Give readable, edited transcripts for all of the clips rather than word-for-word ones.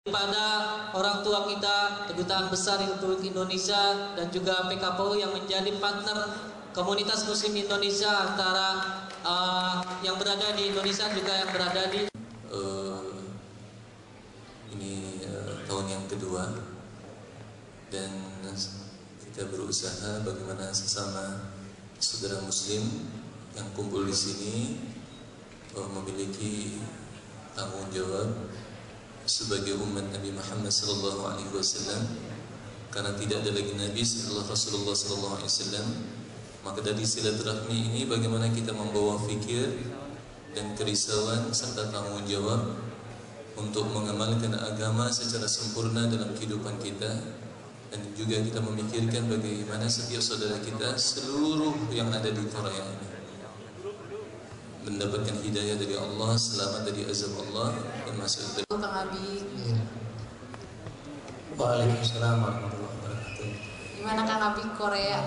pada orang tua kita, Kedutaan Besar Republik Indonesia dan juga PKPU yang menjadi partner komunitas Muslim Indonesia antara yang berada di Indonesia juga yang berada di ini tahun yang kedua dan kita berusaha bagaimana sesama saudara Muslim yang kumpul di sini memiliki tanggung jawab sebagai umat Nabi Muhammad SAW, karena tidak ada lagi Nabi setelah Rasulullah SAW. Maka dari silaturahmi ini bagaimana kita membawa fikir dan kerisauan serta tanggung jawab untuk mengamalkan agama secara sempurna dalam kehidupan kita, dan juga kita memikirkan bagaimana setiap saudara kita seluruh yang ada di Korea ini mendapatkan hidayah dari Allah, selamat dari azab Allah dan masuk Kang Abi. Waalaikumsalam warahmatullahi wabarakatuh. Gimana Kang Abi Korea?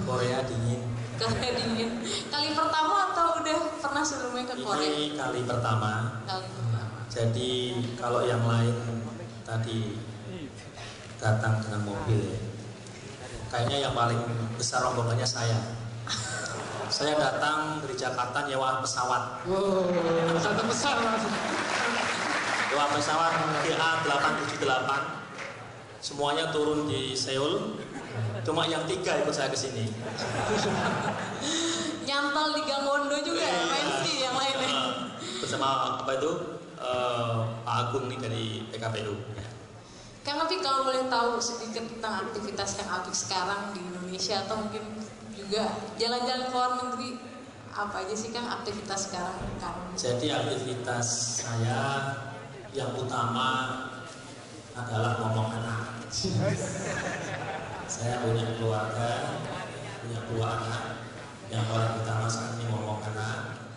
Korea dingin. Korea dingin. Kali pertama atau udah pernah sebelumnya ke Korea? Ini kali pertama. Kali pertama. Jadi kalau yang lain tadi datang dengan mobil, kayaknya yang paling besar rombongannya saya. Saya datang dari Jakarta nyewa pesawat. satu pesawat. Nyewa pesawat GA878. Semuanya turun di Seoul. Cuma yang 3 ikut saya ke sini. Nyantol di Gangwondo juga main sih yang lainnya. Bersama apa itu? Pak Agung nih dari PKPU. Kang Abi kalau boleh tahu sedikit tentang aktivitas Kang Abi sekarang di Indonesia atau mungkin juga jalan-jalan ke luar negeri, apa aja sih Kang aktivitas sekarang Kang? Jadi aktivitas saya yang utama adalah ngomong anak. Saya punya keluarga, punya 2 anak. Yang paling utama saat ini ngomong anak.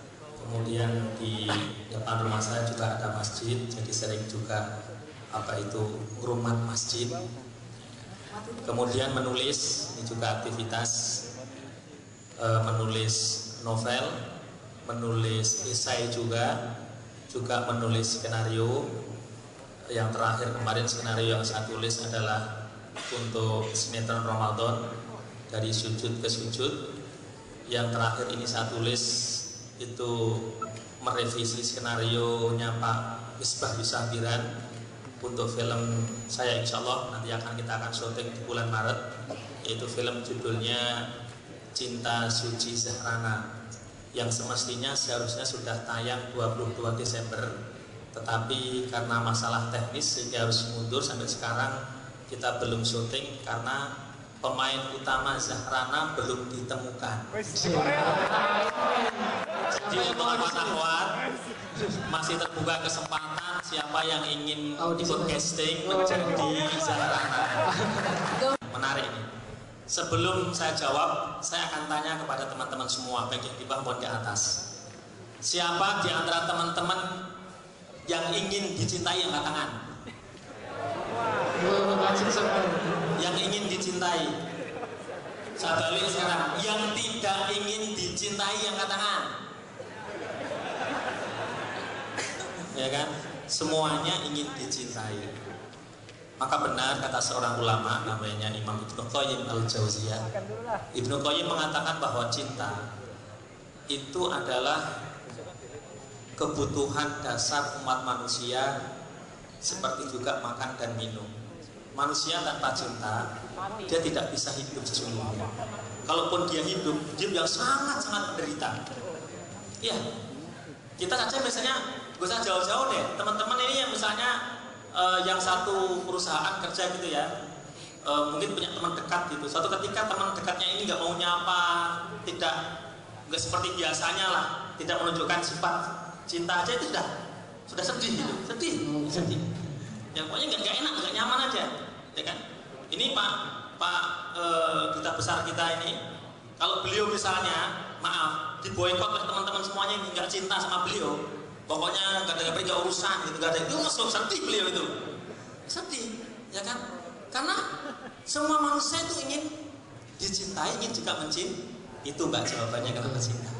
Kemudian di depan rumah saya juga ada masjid, jadi sering juga apa itu ngrumat masjid. Kemudian menulis, ini juga aktivitas, menulis novel, menulis esai juga menulis skenario. Yang terakhir kemarin skenario yang saya tulis adalah untuk sinetron Ramadan dari sujud ke sujud. Yang terakhir ini saya tulis itu merevisi skenario nya Pak Misbah Yusafiran untuk film saya, insya Allah nanti kita akan syuting di bulan Maret, yaitu film judulnya Cinta Suci Zahrana, yang semestinya seharusnya sudah tayang 22 Desember, tetapi karena masalah teknis sehingga harus mundur sampai sekarang. Kita belum syuting karena pemain utama Zahrana belum ditemukan. Jadi untuk akhwat masih terbuka kesempatan siapa yang ingin ikut casting menjadi Zahrana. Menarik ini. Sebelum saya jawab, saya akan tanya kepada teman-teman semua, baik yang di bawah maupun di atas. Siapa di antara teman-teman yang ingin dicintai angkat tangan? Yang ingin dicintai. Saya balik sekarang, yang tidak ingin dicintai angkat tangan. Ya kan? Semuanya ingin dicintai. Maka benar kata seorang ulama namanya Imam Ibnu Qayyim Al-Jauziyah. Ibnu Qayyim mengatakan bahwa cinta itu adalah kebutuhan dasar umat manusia, seperti juga makan dan minum. Manusia tanpa cinta dia tidak bisa hidup sesungguhnya. Kalaupun dia hidup yang sangat-sangat menderita. Iya, kita saja misalnya, gak usah jauh-jauh deh, teman-teman ini yang misalnya yang satu perusahaan kerja gitu ya, mungkin punya teman dekat gitu. Suatu ketika teman dekatnya ini nggak mau nyapa, nggak seperti biasanya lah, tidak menunjukkan sifat cinta aja itu sudah sedih gitu, sedih. Ya pokoknya nggak enak, nggak nyaman aja, ya kan? Ini Pak duta besar kita ini, kalau beliau misalnya, maaf, diboykot oleh teman-teman semuanya yang nggak cinta sama beliau, pokoknya nggak ada urusan gitu, nggak ada itu, masuk sedih beliau itu, sedih, ya kan? Karena semua manusia itu ingin dicintai, ingin juga mencintai. Itu Mbak jawabannya kenapa cinta.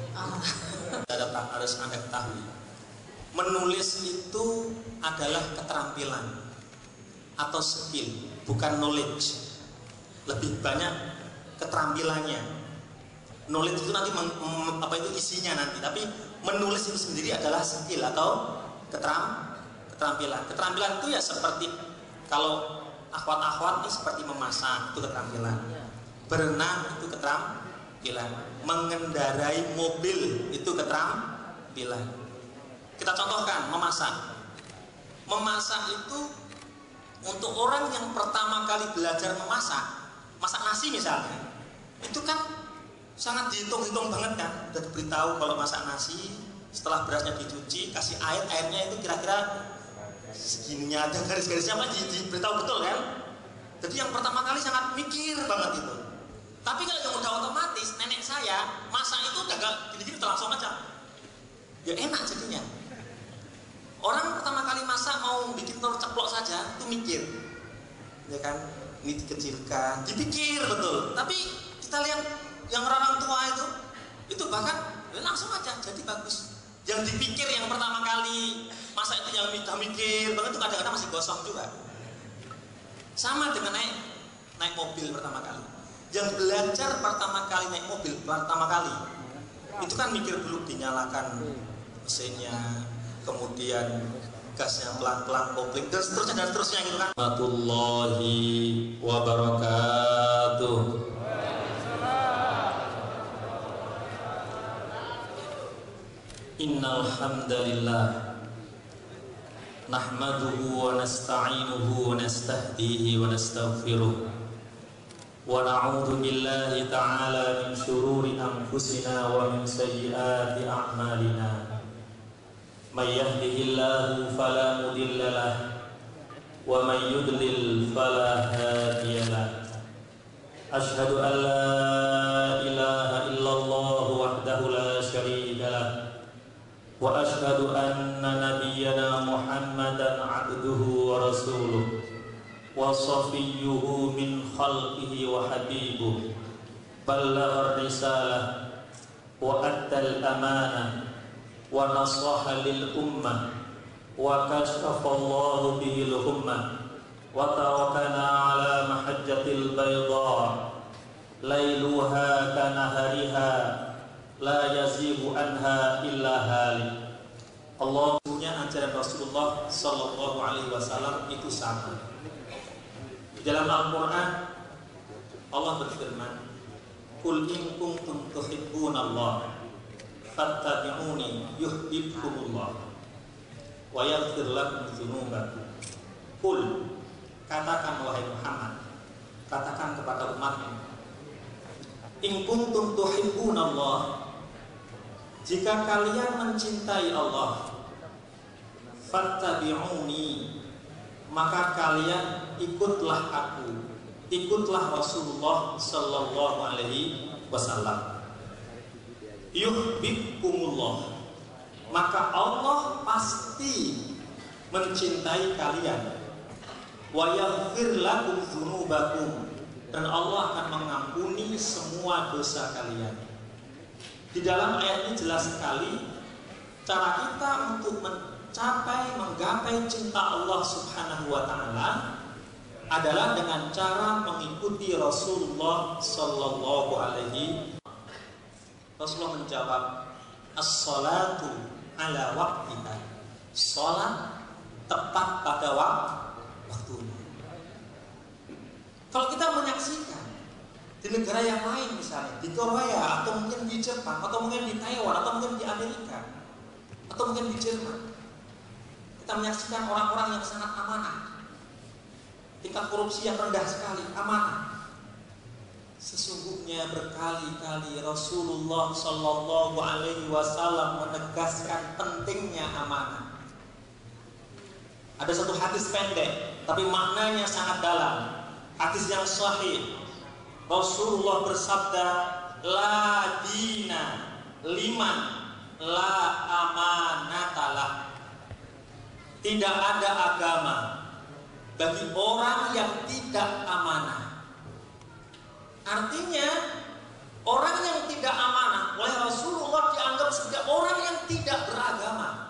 Harus Anda ketahui, menulis itu adalah keterampilan. atau skill, bukan knowledge. Lebih banyak keterampilannya. Knowledge itu nanti apa itu isinya nanti, tapi menulis itu sendiri adalah skill atau keterampilan. Keterampilan itu ya seperti kalau akhwat-akhwat ini seperti memasak, itu keterampilan. Berenang itu keterampilan. Mengendarai mobil itu keterampilan. Kita contohkan memasak. Memasak itu untuk orang yang pertama kali belajar memasak, masak nasi misalnya, itu kan sangat dihitung-hitung banget kan. Udah diberitahu kalau masak nasi, setelah berasnya dicuci, kasih air, airnya itu kira-kira segininya aja, garis-garisnya apa diberitahu betul kan. Jadi yang pertama kali sangat mikir banget itu. Tapi kalau yang udah otomatis, nenek saya masak itu udah gak gini-gini langsung aja, ya enak jadinya. Orang pertama kali masak mau bikin telur ceplok saja itu mikir, ya kan, ini dikecilkan, dipikir betul. Tapi kita lihat yang orang tua itu bahkan langsung aja jadi bagus. Yang dipikir yang pertama kali masak itu yang udah mikir banget itu kadang-kadang masih gosong juga. Sama dengan naik mobil pertama kali. Yang belajar pertama kali naik mobil pertama kali itu kan mikir dulu, dinyalakan mesinnya, kemudian gasnya pelan-pelan, kopling dan seterusnya gitu kan. Warahmatullahi wabarakatuh. Innal hamdalillah nahmaduhu wa nasta'inuhu wa nastahdihi wa nastaghfiruh wa na'udzu billahi ta'ala min shururi anfusina wa min sayyiati a'malina. May yahdihillahu fala mudilla lahu wa may yudlil fala hadiya lahu. Asyhadu an la ilaha illallah wahdahu la syarika lahu wa asyhadu anna nabiyyana Muhammadan abduhu wa rasuluh wa safiyyuhu min khalqihi wa habibuh ballagha risalah wa addal amanah wa nasaha lil ummah wa kashafa Allahu bihil ummah wa tarakana ala mahajjatil bayda lailuha kanahariha la yazighu anha illa halik. Allah punya ajaran Rasulullah sallallahu alaihi wasallam itu sama. Di dalam Al-Qur'an Allah berfirman, "Qul in kuntum tuhibbunallah fattabi'uni yuhibbukumullah wa yaghfir lakum dzunubakum." Qul, katakan wahai Muhammad, katakan kepada umatmu, in kuntum tuhibbunallah, jika kalian mencintai Allah, fattabi'uni, maka kalian ikutlah aku, ikutlah Rasulullah sallallahu alaihi wasallam. Yuhibbukumullah, maka Allah pasti mencintai kalian. Wa yaghfir lakum dzunubakum, dan Allah akan mengampuni semua dosa kalian. Di dalam ayat ini jelas sekali cara kita untuk menggapai cinta Allah Subhanahu wa taala adalah dengan cara mengikuti Rasulullah sallallahu alaihi. Rasulullah menjawab, as-salatu ala waqtiha, salat tepat pada waktunya. Kalau kita menyaksikan di negara yang lain, misalnya di Korea atau mungkin di Jepang atau mungkin di Taiwan atau mungkin di Amerika atau mungkin di Jerman, kita menyaksikan orang-orang yang sangat amanah, tingkat korupsi yang rendah sekali, amanah. Sesungguhnya berkali-kali Rasulullah Shallallahu Alaihi Wasallam menegaskan pentingnya amanah. Ada satu hadis pendek, tapi maknanya sangat dalam. Hadis yang sahih. Rasulullah bersabda, la dina liman la amanatalah. Tidak ada agama bagi orang yang tidak amanah. Artinya orang yang tidak amanah oleh Rasulullah dianggap sebagai orang yang tidak beragama.